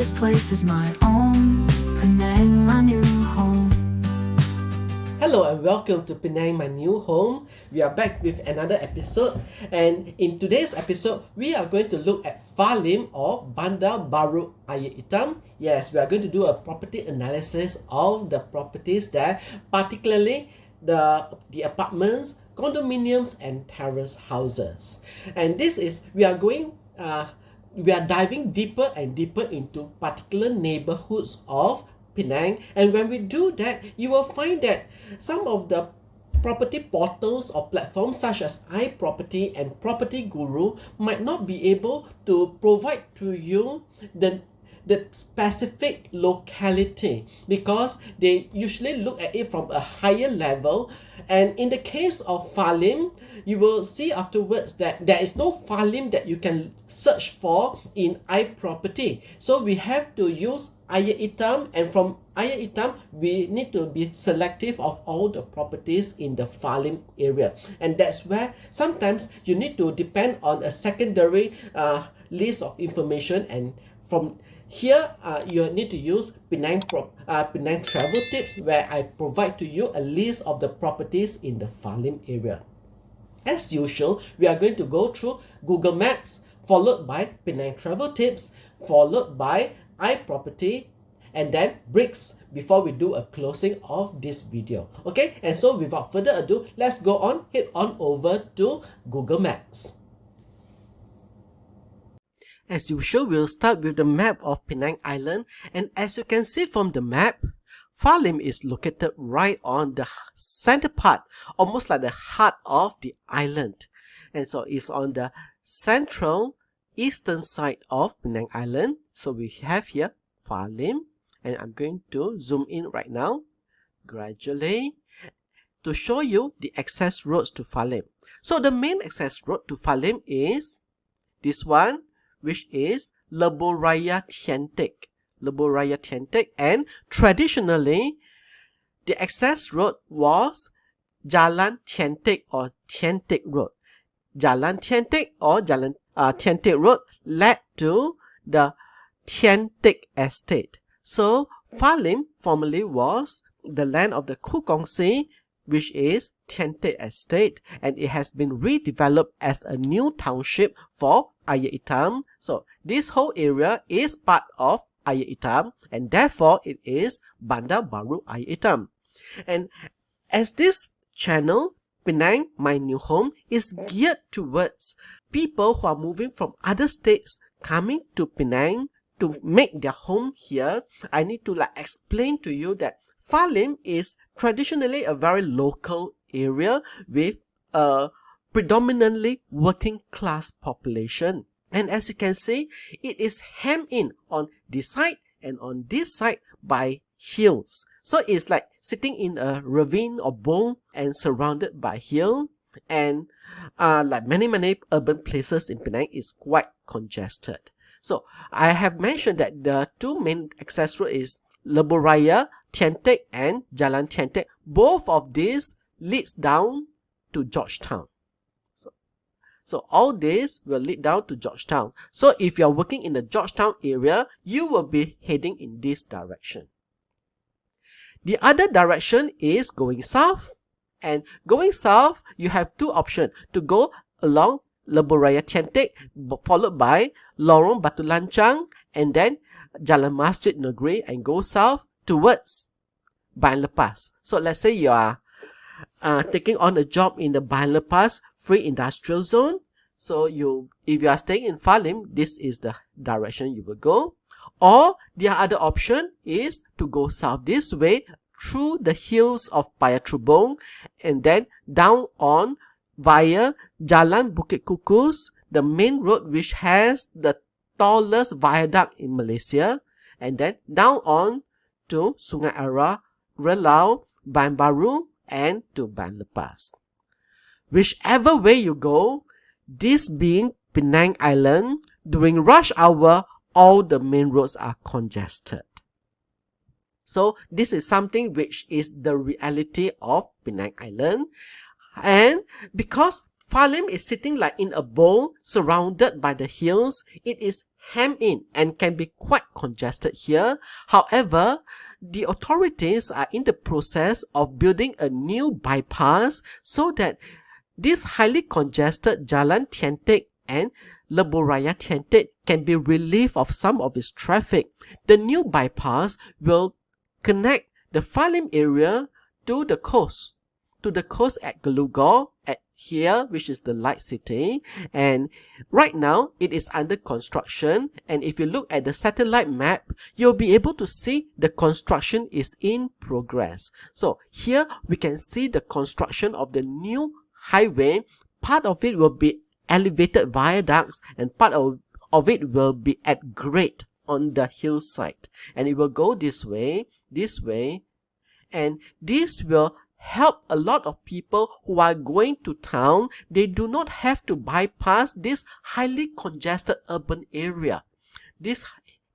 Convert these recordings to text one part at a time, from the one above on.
This place is my own, Penang, my new home. Hello and welcome to Penang, my new home. We are back with another episode, and in today's episode, we are going to look at Farlim or Bandar Baru Air Hitam. Yes, we are going to do a property analysis of the properties there, particularly the apartments, condominiums, and terrace houses. And we are diving deeper and deeper into particular neighborhoods of Penang, and when we do that, you will find that some of the property portals or platforms such as iProperty and Property Guru might not be able to provide to you the specific locality, because they usually look at it from a higher level. And in the case of Farlim, you will see afterwards that there is no Farlim that you can search for in iProperty. So we have to use Air Hitam, and from Air Hitam, we need to be selective of all the properties in the Farlim area. And that's where sometimes you need to depend on a secondary list of information, and from here, you need to use Penang Travel Tips, where I provide to you a list of the properties in the Farlim area. As usual, we are going to go through Google Maps, followed by Penang Travel Tips, followed by iProperty, and then Brickz before we do a closing of this video. Okay, and so without further ado, let's head on over to Google Maps. As usual, we'll start with the map of Penang Island, and as you can see from the map, Farlim is located right on the center part, almost like the heart of the island. And so it's on the central eastern side of Penang Island. So we have here Farlim, and I'm going to zoom in right now, gradually, to show you the access roads to Farlim. So the main access road to Farlim is this one, which is Lebuh Raya Tiantek. Lebuh Raya Tiantek, and traditionally, the access road was Jalan Tiantek or Tiantek Road. Jalan Tiantek or Tiantek Road led to the Tiantek Estate. So, Farlim formerly was the land of the Kukongsi, which is Tiantek Estate, and it has been redeveloped as a new township for Air Hitam. So this whole area is part of Air Hitam, and therefore it is Bandar Baru Air Hitam. And as this channel, Penang, my new home, is geared towards people who are moving from other states coming to Penang to make their home here, I need to explain to you that Farlim is traditionally a very local area with a predominantly working class population. And as you can see, it is hemmed in on this side and on this side by hills. So it's like sitting in a ravine or bowl and surrounded by hill. And like many urban places in Penang, is quite congested. So I have mentioned that the two main access roads is Lebuh Raya Tiantek and Jalan Tiantek. Both of these leads down to Georgetown. So all this will lead down to Georgetown. So if you are working in the Georgetown area, you will be heading in this direction. The other direction is going south. And going south, you have two options: to go along Lebuh Raya Tiantek, followed by Lorong Batu Lancang, and then Jalan Masjid Negeri, and go south towards Bayan Lepas. So let's say you are taking on a job in the Bayan Lepas Free Industrial Zone. So if you are staying in Farlim, this is the direction you will go. Or the other option is to go south this way through the hills of Payatrubong, and then down on via Jalan Bukit Kukus, the main road which has the tallest viaduct in Malaysia, and then down on to Sungai Ara, Relau, Bayan Baru, and to Bayan Lepas. Whichever way you go, this being Penang Island, during rush hour, all the main roads are congested. So this is something which is the reality of Penang Island. And because Farlim is sitting like in a bowl surrounded by the hills. It is hemmed in and can be quite congested here. However, the authorities are in the process of building a new bypass so that this highly congested Jalan Tiantek and Lebuh Tiantek can be relieved of some of its traffic. The new bypass will connect the Farlim area to the coast at Gelugor at here, which is the Light City, and right now it is under construction. And if you look at the satellite map, you'll be able to see the construction is in progress. So here we can see the construction of the new highway. Part of it will be elevated viaducts and part of it will be at grade on the hillside, and it will go this way, and this will help a lot of people who are going to town. They do not have to bypass this highly congested urban area. This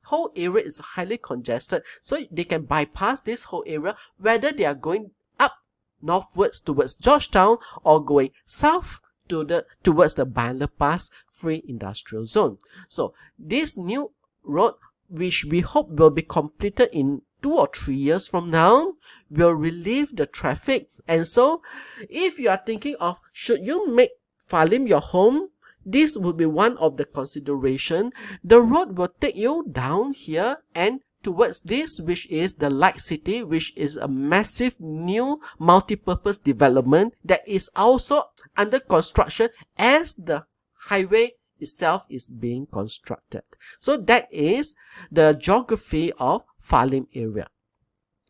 whole area is highly congested, so they can bypass this whole area whether they are going up northwards towards Georgetown or going south towards the Bandar Pass Free Industrial Zone. So this new road, which we hope will be completed in 2 or 3 years from now, will relieve the traffic. And so if you are thinking of should you make Farlim your home, this would be one of the consideration. The road will take you down here and towards this, which is the Light City, which is a massive new multi-purpose development that is also under construction as the highway itself is being constructed. So that is the geography of Farlim area.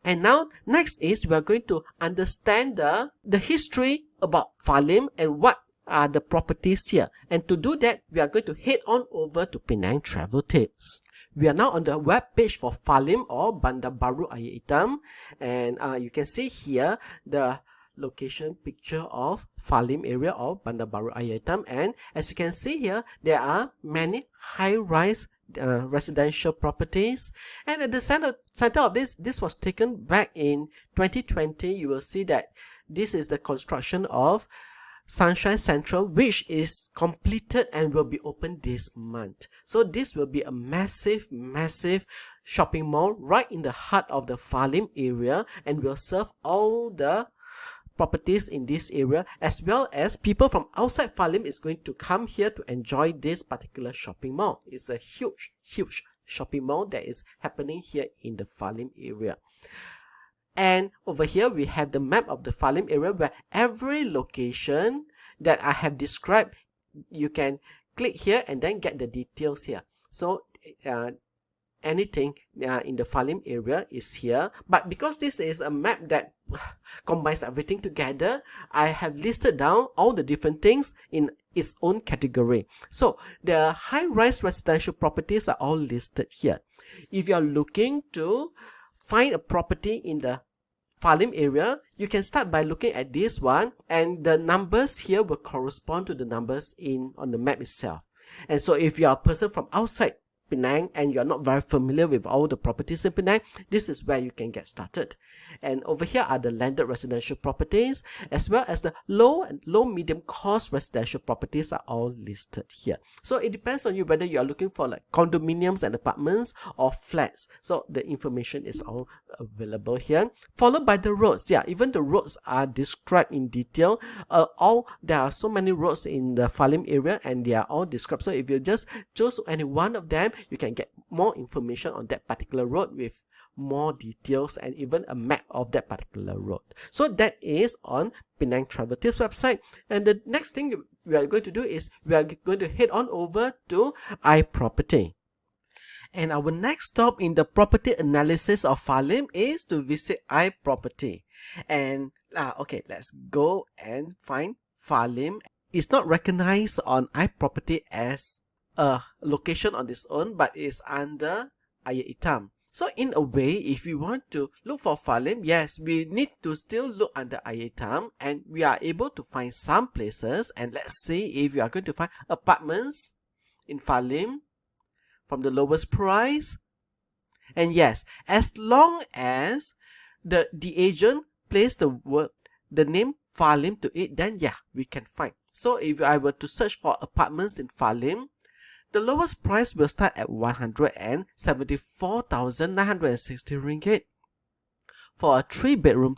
And now next is we are going to understand the history about Farlim and what are the properties here. And to do that, we are going to head on over to Penang Travel Tips. We are now on the web page for Farlim or Bandar Baru Ayer Hitam, and you can see here the location picture of Farlim area or Bandar Baru Ayer Hitam. And as you can see here, there are many high-rise residential properties, and at the center of this was taken back in 2020. You will see that this is the construction of Sunshine Central, which is completed and will be open this month. So this will be a massive shopping mall right in the heart of the Farlim area, and will serve all the properties in this area, as well as people from outside Farlim is going to come here to enjoy this particular shopping mall. It's a huge shopping mall that is happening here in the Farlim area. And over here we have the map of the Farlim area, where every location that I have described, you can click here and then get the details here. So anything in the Farlim area is here, but because this is a map that combines everything together, I have listed down all the different things in its own category. So the high-rise residential properties are all listed here. If you are looking to find a property in the Farlim area, you can start by looking at this one, and the numbers here will correspond to the numbers on the map itself. And so if you are a person from outside Penang and you're not very familiar with all the properties in Penang, this is where you can get started. And over here are the landed residential properties, as well as the low and medium cost residential properties are all listed here. So it depends on you whether you are looking for like condominiums and apartments or flats. So the information is all available here, followed by the roads. Yeah, even the roads are described in detail. There are so many roads in the Farlim area and they are all described. So if you just choose any one of them, you can get more information on that particular road with more details and even a map of that particular road. So that is on Penang Travel Tips website. And the next thing we are going to do is we are going to head on over to iProperty. And our next stop in the property analysis of Farlim is to visit iProperty. And okay, let's go and find Farlim. It's not recognized on iProperty as a location on its own, but is under Ayer Hitam. So in a way, if we want to look for Farlim, yes, we need to still look under Ayer Hitam, and we are able to find some places. And let's see if we are going to find apartments in Farlim from the lowest price. And yes, as long as the agent places the name Farlim to it, then yeah, we can find. So if I were to search for apartments in Farlim, the lowest price will start at 174,960 ringgit. For a 3-bedroom,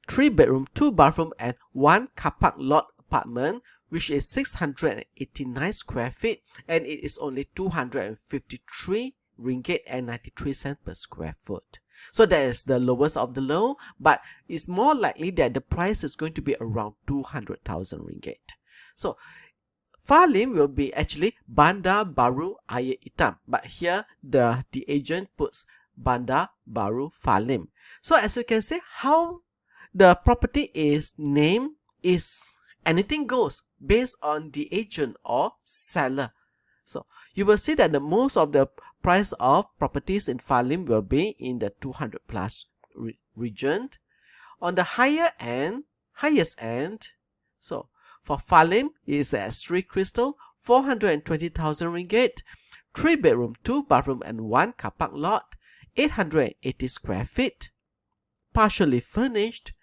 2-bathroom and 1 car park lot apartment, which is 689 square feet, and it is only 253 ringgit and 93 cents per square foot. So that is the lowest of the low, but it's more likely that the price is going to be around 200,000 ringgit. So Farlim will be actually Bandar Baru Air Hitam, but here the agent puts Bandar Baru Farlim. So as you can see, how the property is named is anything goes based on the agent or seller. So you will see that the most of the price of properties in Farlim will be in the 200 plus region. On the highest end, so for Farlim is at 3 Crystal, 420,000 ringgit, 3-bedroom, 2-bathroom and 1 car park lot, 880 square feet, partially furnished,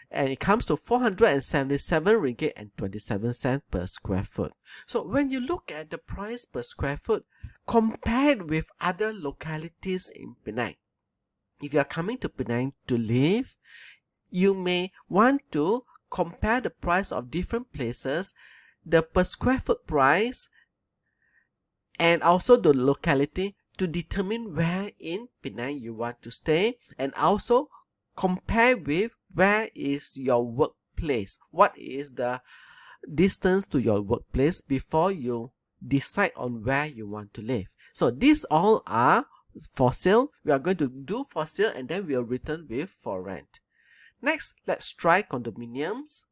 and it comes to 477 ringgit and 27 cents per square foot. So when you look at the price per square foot compared with other localities in Penang, if you are coming to Penang to live, you may want to compare the price of different places, the per square foot price, and also the locality to determine where in Penang you want to stay, and also compare with where is your workplace, what is the distance to your workplace before you decide on where you want to live. So these all are for sale. We are going to do for sale and then we'll return with for rent. Next, let's try condominiums.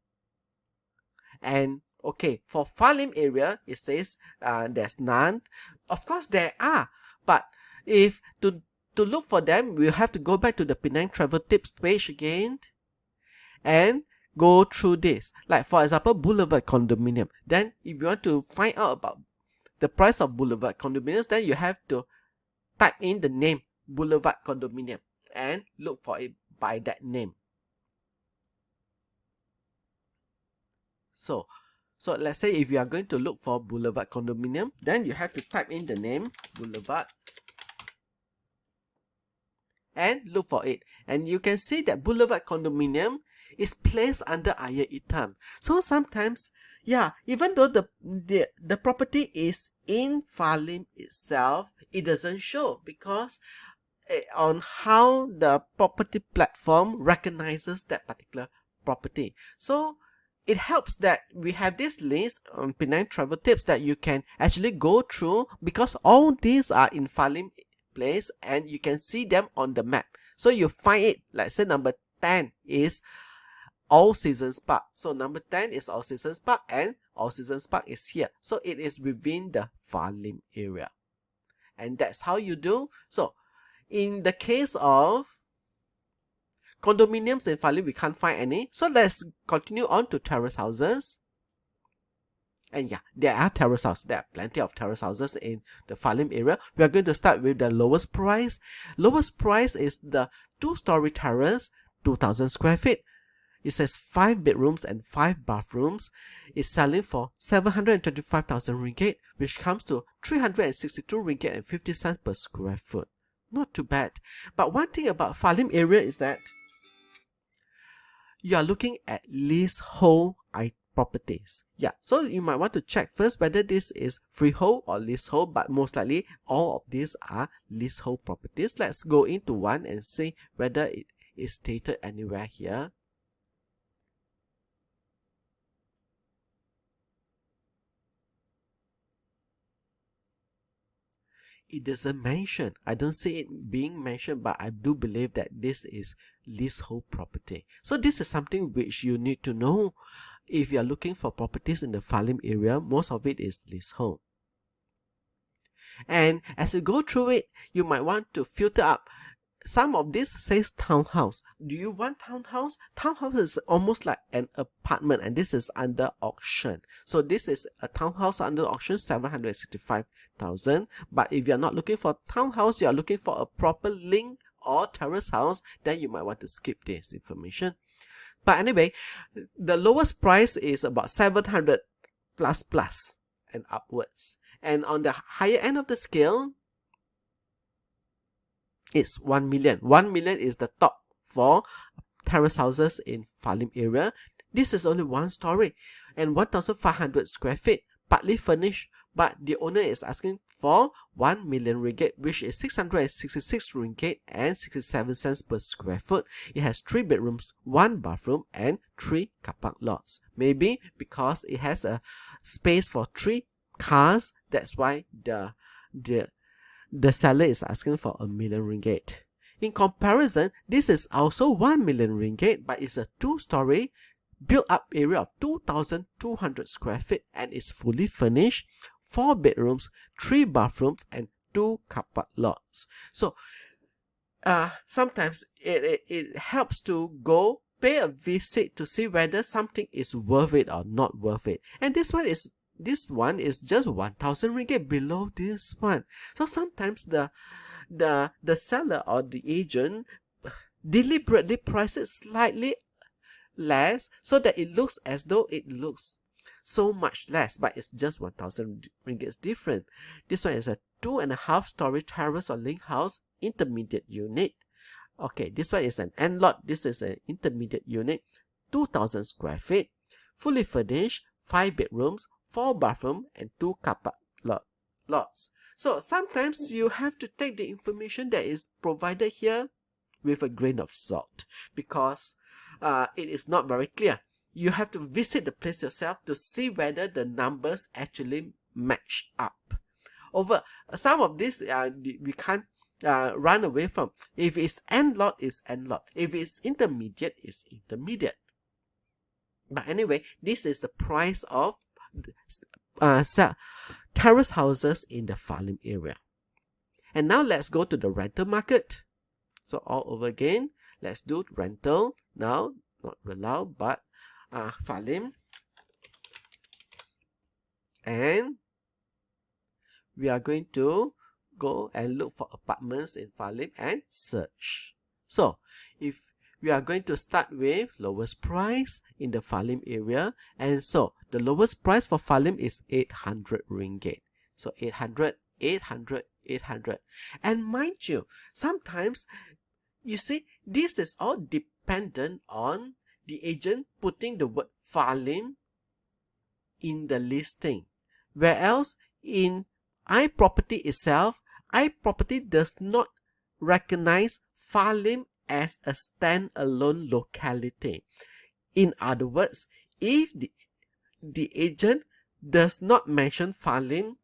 And okay, for Farlim area, it says there's none. Of course there are, but if to look for them, we'll have to go back to the Penang Travel Tips page again and go through this. Like for example, Boulevard Condominium. Then if you want to find out about the price of Boulevard Condominiums, then you have to type in the name Boulevard Condominium and look for it by that name. So let's say if you are going to look for Boulevard Condominium, then you have to type in the name Boulevard and look for it. And you can see that Boulevard Condominium is placed under Air Hitam. So sometimes, yeah, even though the property is in Farlim itself, it doesn't show because on how the property platform recognizes that particular property. So it helps that we have this list on Penang Travel Tips that you can actually go through, because all these are in Farlim place and you can see them on the map. So you find it, like say number 10 is All Seasons Park. So number 10 is All Seasons Park and All Seasons Park is here. So it is within the Farlim area. And that's how you do. So in the case of condominiums in Farlim, we can't find any. So let's continue on to terrace houses. And yeah, there are terrace houses. There are plenty of terrace houses in the Farlim area. We are going to start with the lowest price. Lowest price is the 2-story terrace, 2,000 square feet. It says 5 bedrooms and 5 bathrooms. It's selling for 725,000 ringgit, which comes to 362 ringgit and 50 cents per square foot. Not too bad. But one thing about Farlim area is that you are looking at leasehold properties. Yeah, so you might want to check first whether this is freehold or leasehold, but most likely all of these are leasehold properties. Let's go into one and see whether it is stated anywhere here. It doesn't mention. I don't see it being mentioned, but I do believe that this is leasehold property. So this is something which you need to know. If you are looking for properties in the Farlim area, most of it is leasehold. And as you go through it, you might want to filter up. Some of this says townhouse. Do you want townhouse? Townhouse is almost like an apartment, and this is under auction. So this is a townhouse under auction, 765,000. But if you are not looking for townhouse, you are looking for a proper link or terrace house, then you might want to skip this information. But anyway, the lowest price is about 700 plus and upwards. And on the higher end of the scale, it's 1 million. 1 million is the top for terrace houses in Farlim area. This is only one story and 1,500 square feet, partly furnished, but the owner is asking for 1 million ringgit, which is 666 ringgit and 67 cents per square foot. It has 3 bedrooms, 1 bathroom, and 3 car park lots. Maybe because it has a space for 3 cars, that's why the seller is asking for 1 million ringgit. In comparison, this is also 1 million ringgit, but it's a 2-story built-up area of 2,200 square feet and is fully furnished, 4 bedrooms, 3 bathrooms, and 2 car park lots. So, sometimes it helps to go pay a visit to see whether something is worth it or not worth it. And this one is just 1,000 ringgit below this one. So sometimes the seller or the agent deliberately price it slightly less so that it looks as though it looks so much less, but it's just 1,000 ringgit different. This one is a 2.5-story terrace or link house intermediate unit. Okay, this one is an end lot. This is an intermediate unit, 2,000 square feet, fully furnished, 5 bedrooms, 4 bathroom, and 2 car park lots. So sometimes you have to take the information that is provided here with a grain of salt, because it is not very clear. You have to visit the place yourself to see whether the numbers actually match up. Over some of this, we can't run away from. If it's end lot, it's end lot. If it's intermediate, it's intermediate. But anyway, this is the price of terrace houses in the Farlim area. And now let's go to the rental market. So all over again, let's do rental now, not Relau, but Farlim. And we are going to go and look for apartments in Farlim and search. So if we are going to start with lowest price in the Farlim area, and so the lowest price for Farlim is 800 ringgit. So 800, 800, 800. And mind you, sometimes you see this is all dependent on the agent putting the word Farlim in the listing, whereas in iProperty itself, iProperty does not recognize Farlim as a standalone locality. In other words, if the agent does not mention Farlim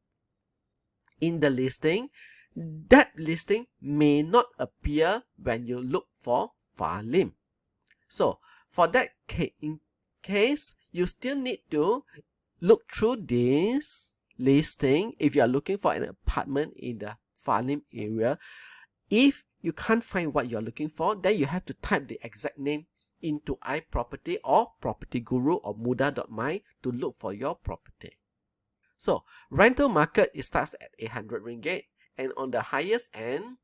in the listing, that listing may not appear when you look for Farlim. So for that case, you still need to look through this listing if you are looking for an apartment in the Farlim area. If you can't find what you're looking for, then you have to type the exact name into iProperty or Property Guru or Muda.my to look for your property. So rental market, it starts at 800 ringgit, and on the highest end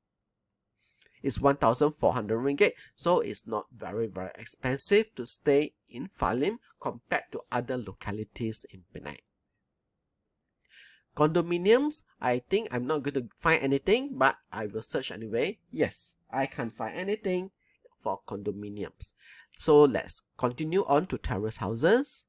is 1,400 ringgit. So it's not very expensive to stay in Farlim compared to other localities in Penang. Condominiums, I think I'm not going to find anything, but I will search anyway. Yes, I can't find anything for condominiums. So let's continue on to terrace houses.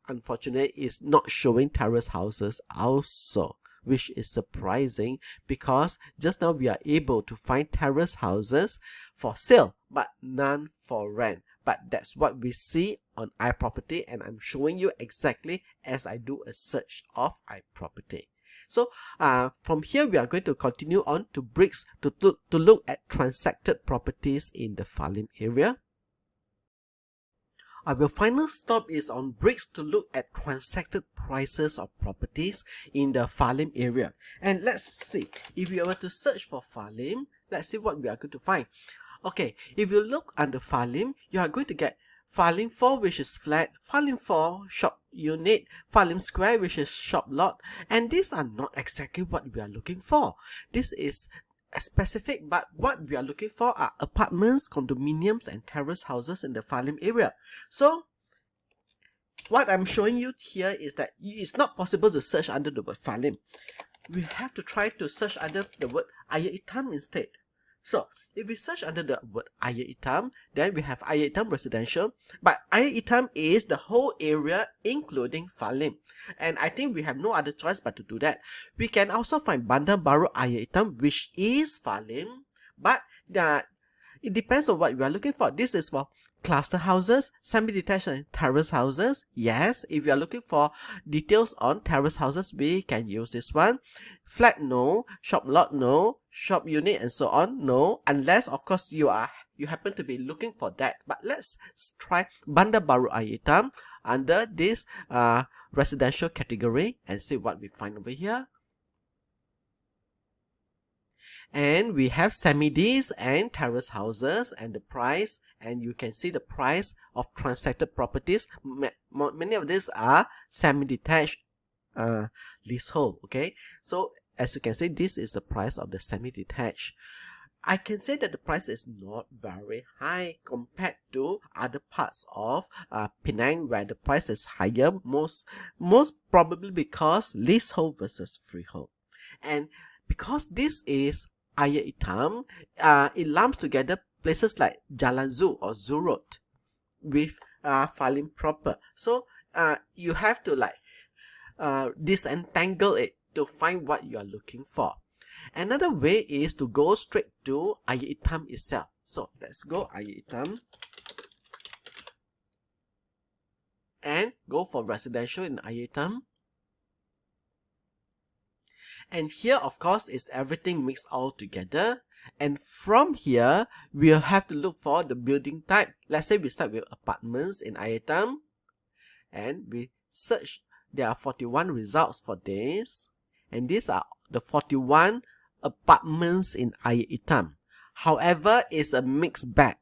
Unfortunately, it's not showing terrace houses also, which is surprising because just now we are able to find terrace houses for sale, but none for rent. But that's what we see on iProperty, and I'm showing you exactly as I do a search of iProperty. So from here, we are going to continue on to Brickz to look at transacted properties in the Farlim area. Our final stop is on Brickz to look at transacted prices of properties in the Farlim area. And let's see, if we were to search for Farlim, let's see what we are going to find. Okay, if you look under Farlim, you are going to get Farlim 4, which is flat, Farlim 4 shop unit, Farlim Square, which is shop lot, and these are not exactly what we are looking for. This is specific, but what we are looking for are apartments, condominiums, and terrace houses in the Farlim area. So what I'm showing you here is that it's not possible to search under the word Farlim. We have to try to search under the word Ayer Itam instead. So if we search under the word Ayer Itam, then we have Ayer Itam residential, but Ayer Itam is the whole area including Farlim, and I think we have no other choice but to do that. We can also find Bandar Baru Ayer Itam, which is Farlim, but it depends on what we are looking for. This is for cluster houses, semi-detached and terrace houses. Yes, if you are looking for details on terrace houses, we can use this one. Flat, no. Shop lot, no. Shop unit and so on, no. Unless, of course, you happen to be looking for that. But let's try Bandar Baru Ayer Itam under this residential category and see what we find over here. And we have semi-Ds and terrace houses and the price, and you can see the price of transacted properties. Many of these are semi-detached leasehold. Okay, so as you can see, this is the price of the semi-detached. I can say that the price is not very high compared to other parts of Penang where the price is higher, most probably because leasehold versus freehold. And because this is Ayer Itam, it lumps together places like Jalan Zoo or Zoo Road with Farlim proper. So you have to disentangle it to find what you are looking for. Another way is to go straight to Ayer Itam itself. So let's go Ayer Itam and go for residential in Ayer Itam. And here, of course, is everything mixed all together. And from here, we'll have to look for the building type. Let's say we start with apartments in Ayer Itam. And we search. There are 41 results for this. And these are the 41 apartments in Ayer Itam. However, it's a mixed bag.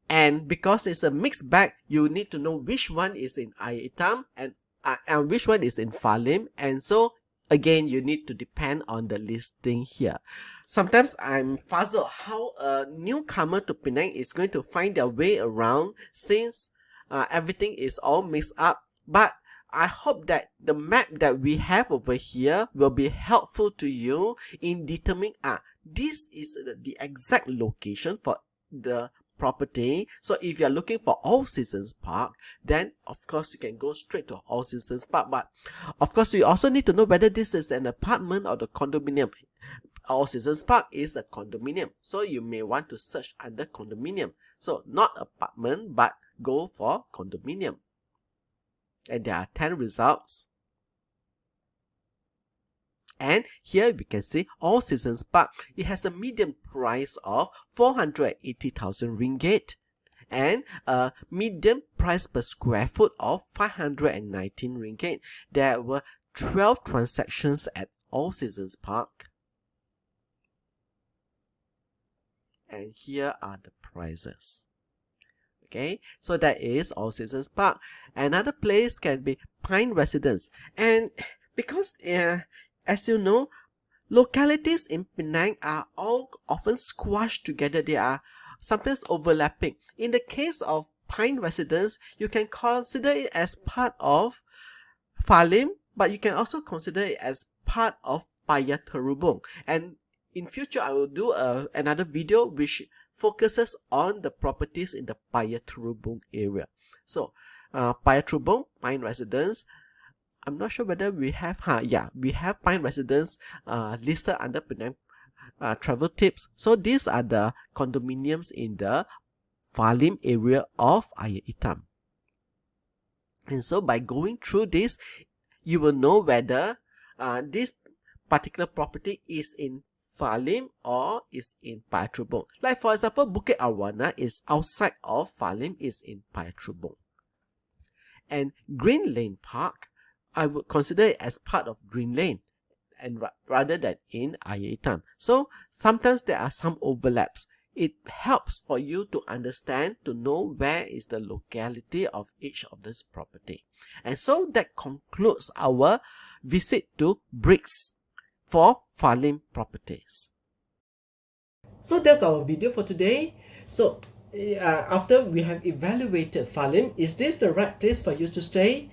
And because it's a mixed bag, you need to know which one is in Ayer Itam and which one is in Farlim. And so again, you need to depend on the listing here. Sometimes I'm puzzled how a newcomer to Penang is going to find their way around since everything is all mixed up. But I hope that the map that we have over here will be helpful to you in determining this is the exact location for the property. So if you're looking for All Seasons Park, then of course you can go straight to All Seasons Park. But of course you also need to know whether this is an apartment or the condominium. All Seasons Park is a condominium, so you may want to search under condominium. So not apartment, but go for condominium. And there are 10 results. And here we can see All Seasons Park. It has a median price of 480,000 ringgit and a median price per square foot of 519 ringgit. There were 12 transactions at All Seasons Park. And here are the prices. Okay, so that is All Seasons Park. Another place can be Pine Residence. And because as you know, localities in Penang are all often squashed together. They are sometimes overlapping. In the case of Pine Residence, you can consider it as part of Farlim, but you can also consider it as part of Paya Terubung. And in future, I will do another video which focuses on the properties in the Paya Terubung area. So, Paya Terubung, Pine Residence. I'm not sure whether we have, we have Pine Residence listed under Penang travel tips. So these are the condominiums in the Farlim area of Ayer Itam. And so by going through this, you will know whether this particular property is in Farlim or is in Paya Terubung. Like for example, Bukit Arwana is outside of Farlim, is in Paya Terubung. And Green Lane Park, I would consider it as part of Green Lane and rather than in Ayer Itam. So sometimes there are some overlaps. It helps for you to understand, to know where is the locality of each of this property. And so that concludes our visit to Brickz for Farlim properties. So that's our video for today. So after we have evaluated Farlim, is this the right place for you to stay?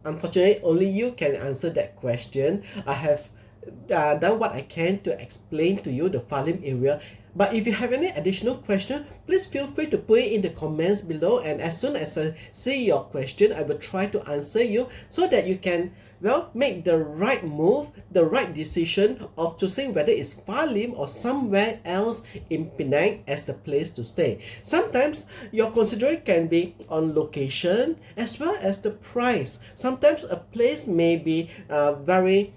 Unfortunately, only you can answer that question. I have done what I can to explain to you the Farlim area. But if you have any additional question, please feel free to put it in the comments below, and as soon as I see your question, I will try to answer you so that you can, well, make the right move, the right decision of choosing whether it's Farlim or somewhere else in Penang as the place to stay. Sometimes your consideration can be on location as well as the price. Sometimes a place may be very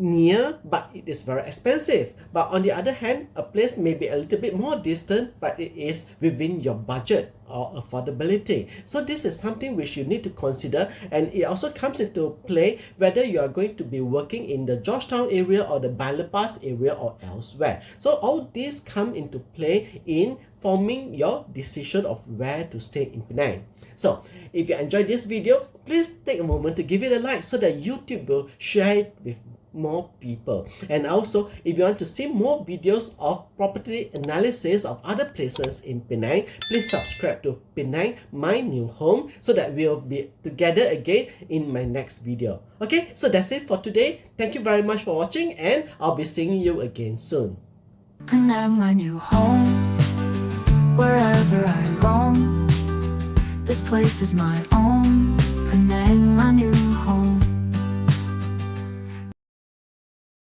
near, but it is very expensive. But on the other hand, a place may be a little bit more distant, but it is within your budget or affordability. So this is something which you need to consider, and it also comes into play whether you are going to be working in the Georgetown area or the Bypass area or elsewhere. So all these come into play in forming your decision of where to stay in Penang. So if you enjoyed this video, please take a moment to give it a like so that YouTube will share it with more people. And also, if you want to see more videos of property analysis of other places in Penang, please subscribe to Penang My New Home so that we'll be together again in my next video. Okay, so that's it for today. Thank you very much for watching, and I'll be seeing you again soon. Penang, my new home. Wherever I roam, this place is my own.